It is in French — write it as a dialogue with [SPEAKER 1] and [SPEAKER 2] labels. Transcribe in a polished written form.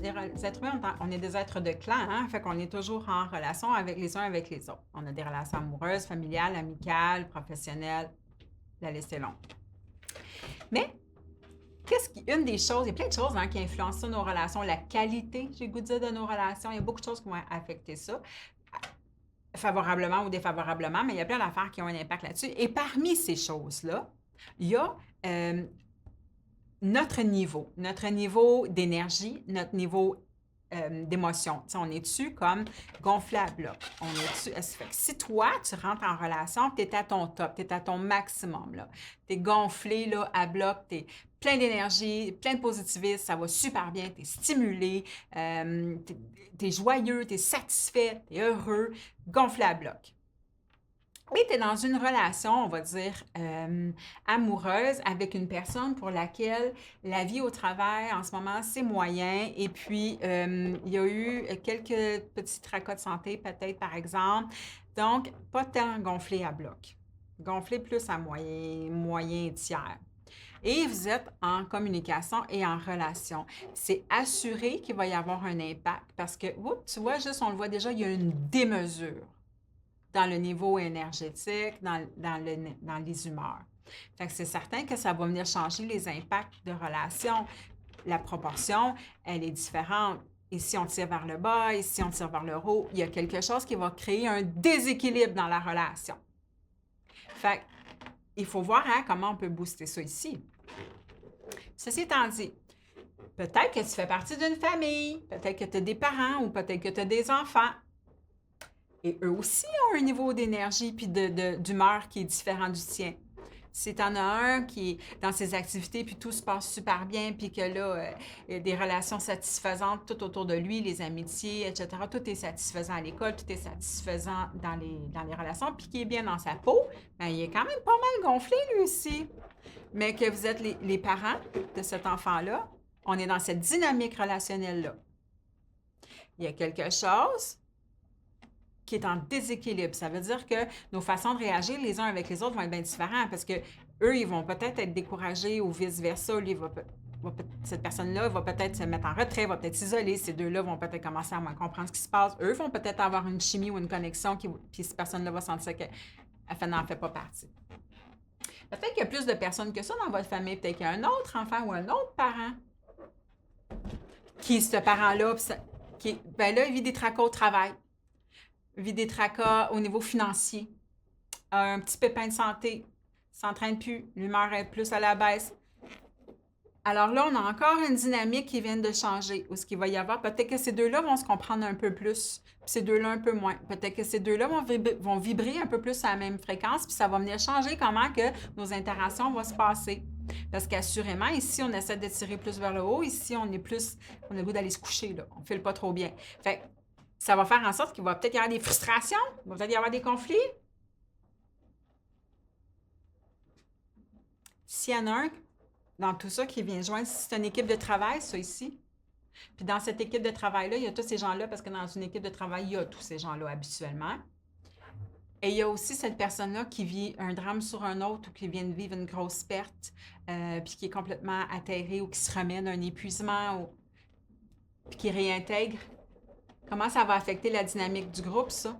[SPEAKER 1] les êtres humains, on est des êtres de clan, hein? Fait qu'on est toujours en relation avec les uns avec les autres. On a des relations amoureuses, familiales, amicales, professionnelles, la liste est longue. Mais une des choses, il y a plein de choses hein, qui influencent ça, nos relations, la qualité, j'ai le goût de dire, de nos relations, il y a beaucoup de choses qui vont affecter ça, favorablement ou défavorablement, mais il y a plein d'affaires qui ont un impact là-dessus. Et parmi ces choses-là, il y a notre niveau d'énergie, notre niveau d'émotion. Tu sais, on est dessus comme gonflé à bloc. On est dessus. Fait que si toi, tu rentres en relation, tu es à ton top, tu es à ton maximum. Tu es gonflé là, à bloc, tu es plein d'énergie, plein de positivisme, ça va super bien, tu es stimulé, tu es joyeux, tu es satisfait, tu es heureux, gonflé à bloc. Et tu es dans une relation, on va dire, amoureuse avec une personne pour laquelle la vie au travail, en ce moment, c'est moyen. Et puis, il y a eu quelques petits tracas de santé, peut-être, par exemple. Donc, pas tant gonflé à bloc. Gonflé plus à moyen tiers. Et vous êtes en communication et en relation. C'est assuré qu'il va y avoir un impact parce que, tu vois, juste on le voit déjà, il y a une démesure dans le niveau énergétique, dans les humeurs. Fait que c'est certain que ça va venir changer les impacts de relation. La proportion, elle est différente. Ici, on tire vers le bas, ici, on tire vers le haut. Il y a quelque chose qui va créer un déséquilibre dans la relation. Fait il faut voir hein, comment on peut booster ça ici. Ceci étant dit, peut-être que tu fais partie d'une famille, peut-être que tu as des parents ou peut-être que tu as des enfants. Et eux aussi ont un niveau d'énergie puis d'humeur qui est différent du tien. Si tu en as un qui est dans ses activités puis tout se passe super bien puis que là, il y a des relations satisfaisantes tout autour de lui, les amitiés, etc., tout est satisfaisant à l'école, tout est satisfaisant dans les relations puis qui est bien dans sa peau, bien, il est quand même pas mal gonflé lui aussi. Mais que vous êtes les parents de cet enfant-là, on est dans cette dynamique relationnelle-là. Il y a quelque chose qui est en déséquilibre. Ça veut dire que nos façons de réagir les uns avec les autres vont être bien différentes parce que eux, ils vont peut-être être découragés ou vice-versa. Lui, cette personne-là va peut-être se mettre en retrait, va peut-être s'isoler. Ces deux-là vont peut-être commencer à moins comprendre ce qui se passe. Eux vont peut-être avoir une chimie ou une connexion, puis cette personne-là va sentir qu'elle n'en fait pas partie. Peut-être qu'il y a plus de personnes que ça dans votre famille. Peut-être qu'il y a un autre enfant ou un autre parent qui, ce parent-là, ben là, il vit des tracas au travail. Vit des tracas au niveau financier, un petit pépin de santé, s'entraîne plus, l'humeur est plus à la baisse. Alors là, on a encore une dynamique qui vient de changer, où ce qu'il va y avoir, peut-être que ces deux-là vont se comprendre un peu plus, puis ces deux-là un peu moins. Peut-être que ces deux-là vont vibrer un peu plus à la même fréquence, puis ça va venir changer comment que nos interactions vont se passer. Parce qu'assurément, ici, on essaie de tirer plus vers le haut, ici, on a le goût d'aller se coucher, là. On ne file pas trop bien. Fait ça va faire en sorte qu'il va peut-être y avoir des frustrations, il va peut-être y avoir des conflits. S'il y en a un dans tout ça qui vient joindre, c'est une équipe de travail, ça ici. Puis dans cette équipe de travail-là, il y a tous ces gens-là, parce que dans une équipe de travail, il y a tous ces gens-là habituellement. Et il y a aussi cette personne-là qui vit un drame sur un autre ou qui vient de vivre une grosse perte, puis qui est complètement atterrée ou qui se remet d'un épuisement, puis qui réintègre. Comment ça va affecter la dynamique du groupe, ça?